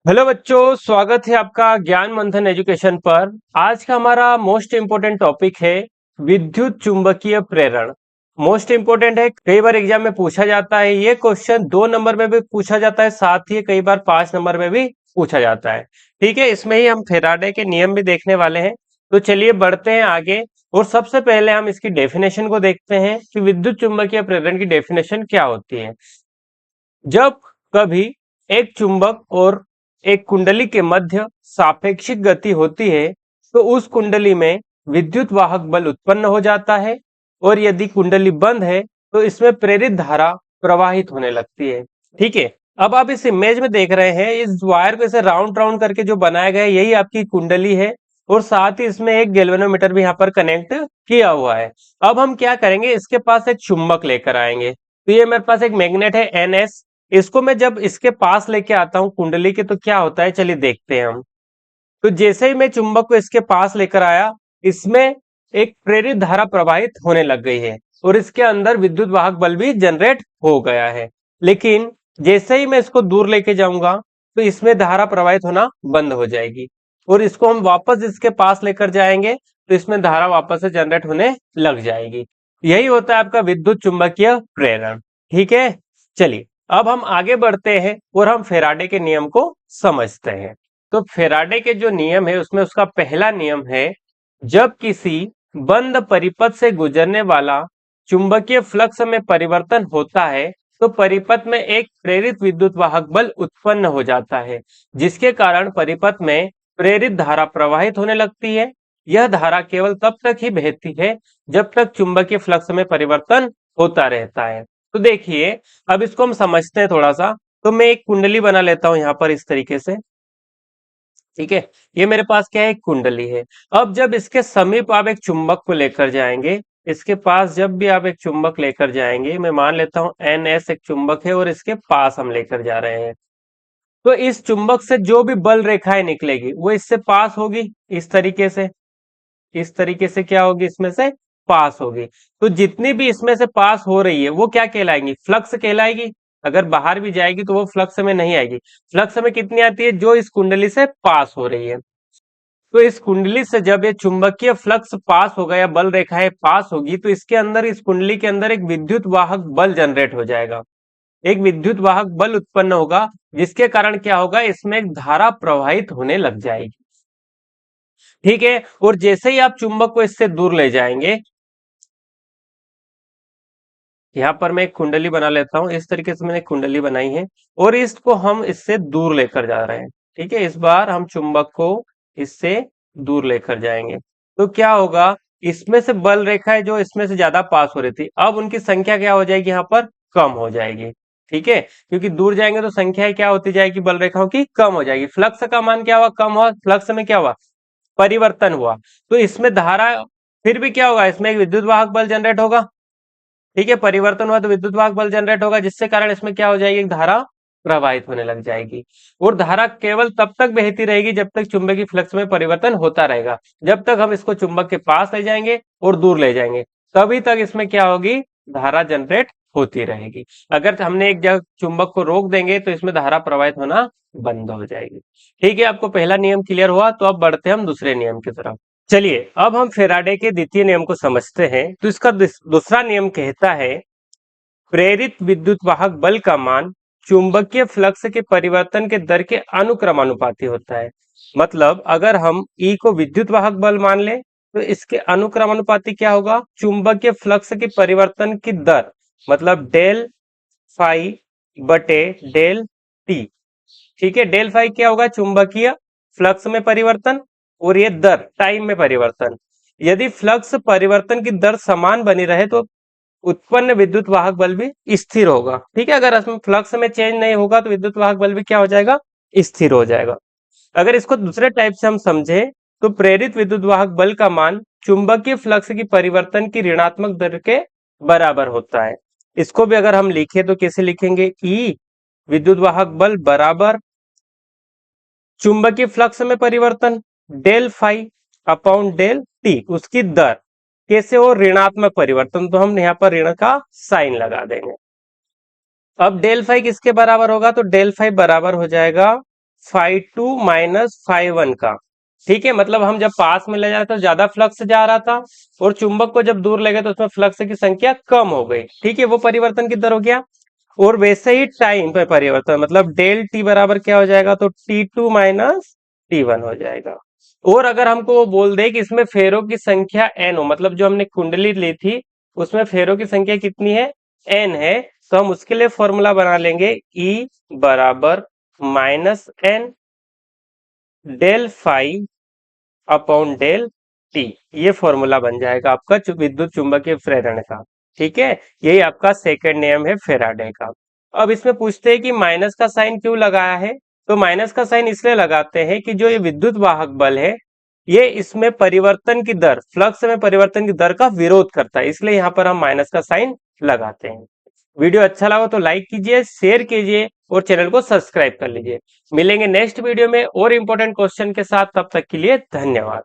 Hello बच्चों, स्वागत है आपका ज्ञान मंथन एजुकेशन पर। आज का हमारा मोस्ट इम्पोर्टेंट टॉपिक है विद्युत चुंबकीय प्रेरण। मोस्ट इम्पोर्टेंट है, कई बार एग्जाम में पूछा जाता है। ये क्वेश्चन 2 नंबर में भी पूछा जाता है, साथ ही कई बार 5 नंबर में भी पूछा जाता है। ठीक है, इसमें ही हम फेराडे के नियम भी देखने वाले हैं। तो चलिए बढ़ते हैं आगे, और सबसे पहले हम इसकी डेफिनेशन को देखते हैं कि विद्युत चुंबकीय प्रेरण की डेफिनेशन क्या होती है। जब कभी एक चुंबक और एक कुंडली के मध्य सापेक्षिक गति होती है तो उस कुंडली में विद्युत वाहक बल उत्पन्न हो जाता है, और यदि कुंडली बंद है तो इसमें प्रेरित धारा प्रवाहित होने लगती है। ठीक है, अब आप इस इमेज में देख रहे हैं, इस वायर को ऐसे राउंड राउंड करके जो बनाया गया है यही आपकी कुंडली है, और साथ ही इसमें एक गैल्वेनोमीटर भी यहाँ पर कनेक्ट किया हुआ है। अब हम क्या करेंगे, इसके पास एक चुंबक लेकर आएंगे। तो ये मेरे पास एक मैग्नेट है NS। इसको मैं जब इसके पास लेके आता हूं कुंडली के, तो क्या होता है चलिए देखते हैं हम। तो जैसे ही मैं चुंबक को इसके पास लेकर आया, इसमें एक प्रेरित धारा प्रवाहित होने लग गई है, और इसके अंदर विद्युत वाहक बल भी जनरेट हो गया है। लेकिन जैसे ही मैं इसको दूर लेके जाऊंगा तो इसमें धारा प्रवाहित होना बंद हो जाएगी, और इसको हम वापस इसके पास लेकर जाएंगे तो इसमें धारा वापस से जनरेट होने लग जाएगी। यही होता है आपका विद्युत चुंबकीय प्रेरण। ठीक है, चलिए अब हम आगे बढ़ते हैं और हम फेराडे के नियम को समझते हैं। तो फेराडे के जो नियम है उसमें उसका पहला नियम है, जब किसी बंद परिपथ से गुजरने वाला चुंबकीय फ्लक्स में परिवर्तन होता है तो परिपथ में एक प्रेरित विद्युत वाहक बल उत्पन्न हो जाता है, जिसके कारण परिपथ में प्रेरित धारा प्रवाहित होने लगती है। यह धारा केवल तब तक ही बहती है जब तक चुंबकीय फ्लक्स में परिवर्तन होता रहता है। तो देखिए, अब इसको हम समझते हैं थोड़ा सा। तो मैं एक कुंडली बना लेता हूं यहां पर इस तरीके से। ठीक है, ये मेरे पास क्या है, एक कुंडली है। अब जब इसके समीप आप एक चुंबक को लेकर जाएंगे, इसके पास जब भी आप एक चुंबक लेकर जाएंगे, मैं मान लेता हूं NS एक चुंबक है और इसके पास हम लेकर जा रहे हैं, तो इस चुंबक से जो भी बल रेखाएं निकलेगी वो इससे पास होगी। इस तरीके से, इस तरीके से क्या होगी, इसमें से पास होगी। तो जितनी भी इसमें से पास हो रही है वो क्या कहलाएंगी, फ्लक्स कहलाएगी। अगर बाहर भी जाएगी तो वो फ्लक्स में नहीं आएगी। फ्लक्स में कितनी आती है, जो इस कुंडली से पास हो रही है। तो इस कुंडली से जब ये चुंबकीय फ्लक्स पास होगा या बल रेखाएं पास होगी, तो इसके अंदर, इस कुंडली के अंदर एक विद्युत वाहक बल जनरेट हो जाएगा। एक विद्युत वाहक बल उत्पन्न होगा, जिसके कारण क्या होगा, इसमें एक धारा प्रवाहित होने लग जाएगी। ठीक है, और जैसे ही आप चुंबक को इससे दूर ले जाएंगे, यहां पर मैं एक कुंडली बना लेता हूं, इस तरीके से मैंने एक कुंडली बनाई है, और इसको हम इससे दूर लेकर जा रहे हैं। ठीक है, इस बार हम चुंबक को इससे दूर लेकर जाएंगे, तो क्या होगा, इसमें से बल रेखाएं जो इसमें से ज्यादा पास हो रही थी, अब उनकी संख्या क्या हो जाएगी, यहाँ पर कम हो जाएगी। ठीक है, क्योंकि दूर जाएंगे तो संख्या क्या होती जाएगी, बल रेखाओं की कम हो जाएगी। फ्लक्स का मान क्या हुआ, कम हुआ। फ्लक्स में क्या हुआ, परिवर्तन हुआ। तो इसमें धारा, फिर भी क्या होगा, इसमें एक विद्युत वाहक बल जनरेट होगा। ठीक है, परिवर्तन हुआ तो विद्युत वाहक बल जनरेट होगा, जिससे कारण इसमें क्या हो जाएगी, एक धारा प्रवाहित होने लग जाएगी। और धारा केवल तब तक बहती रहेगी जब तक चुंबकीय फ्लक्स में परिवर्तन होता रहेगा। जब तक हम इसको चुंबक के पास ले जाएंगे और दूर ले जाएंगे, तभी तक इसमें क्या होगी, धारा जनरेट होती रहेगी। अगर हमने एक जगह चुंबक को रोक देंगे तो इसमें धारा प्रवाहित होना बंद हो जाएगी। ठीक है, आपको पहला नियम क्लियर हुआ, तो अब बढ़ते हैं हम दूसरे नियम की तरफ। चलिए अब हम फेराडे के द्वितीय नियम को समझते हैं। तो इसका दूसरा नियम कहता है, प्रेरित विद्युत वाहक बल का मान चुंबकीय फ्लक्स के परिवर्तन के दर के अनुक्रमानुपाती होता है। मतलब अगर हम E को विद्युत वाहक बल मान लें तो इसके अनुक्रमानुपाती क्या होगा, चुंबकीय फ्लक्स के परिवर्तन की दर, मतलब डेल फाई बटे डेल टी। ठीक है, डेल फाई क्या होगा, चुंबकीय फ्लक्स में परिवर्तन, और ये दर टाइम में परिवर्तन। यदि फ्लक्स परिवर्तन की दर समान बनी रहे तो उत्पन्न विद्युत वाहक बल भी स्थिर होगा। ठीक है, अगर इसमें फ्लक्स में चेंज नहीं होगा तो विद्युत वाहक बल भी क्या हो जाएगा, स्थिर हो जाएगा। अगर इसको दूसरे टाइप से हम समझे, तो प्रेरित विद्युत वाहक बल का मान चुंबकीय फ्लक्स की परिवर्तन की ऋणात्मक दर के बराबर होता है। इसको भी अगर हम लिखे तो कैसे लिखेंगे, ई विद्युत वाहक बल बराबर चुंबकीय फ्लक्स में परिवर्तन del phi upon del T, उसकी दर कैसे हो, ऋणात्मक परिवर्तन, तो हम यहाँ पर ऋण का साइन लगा देंगे। अब डेल फाई किसके बराबर होगा, तो डेल फाई बराबर हो जाएगा phi2 माइनस phi1 का। ठीक है, मतलब हम जब पास में ले जा रहे थे तो ज्यादा फ्लक्स जा रहा था, और चुंबक को जब दूर ले गए तो उसमें फ्लक्स की संख्या कम हो गई। ठीक है, वो परिवर्तन की दर हो गया। और वैसे ही टाइम पे परिवर्तन, मतलब डेल टी बराबर क्या हो जाएगा, तो T2 माइनस T1 हो जाएगा। और अगर हमको वो बोल दे कि इसमें फेरों की संख्या n हो, मतलब जो हमने कुंडली ली थी उसमें फेरों की संख्या कितनी है, n है, तो हम उसके लिए फॉर्मूला बना लेंगे E बराबर minus N del phi upon del T. ये फॉर्मूला बन जाएगा आपका विद्युत चुंबकीय प्रेरण का। ठीक है, यही आपका सेकंड नियम है फेराडे का। अब इसमें पूछते हैं कि माइनस का साइन क्यों लगाया है, तो माइनस का साइन इसलिए लगाते हैं कि जो ये विद्युत वाहक बल है ये इसमें परिवर्तन की दर, फ्लक्स में परिवर्तन की दर का विरोध करता है, इसलिए यहाँ पर हम माइनस का साइन लगाते हैं। वीडियो अच्छा लगा तो लाइक कीजिए, शेयर कीजिए और चैनल को सब्सक्राइब कर लीजिए। मिलेंगे नेक्स्ट वीडियो में और इंपॉर्टेंट क्वेश्चन के साथ, तब तक के लिए धन्यवाद।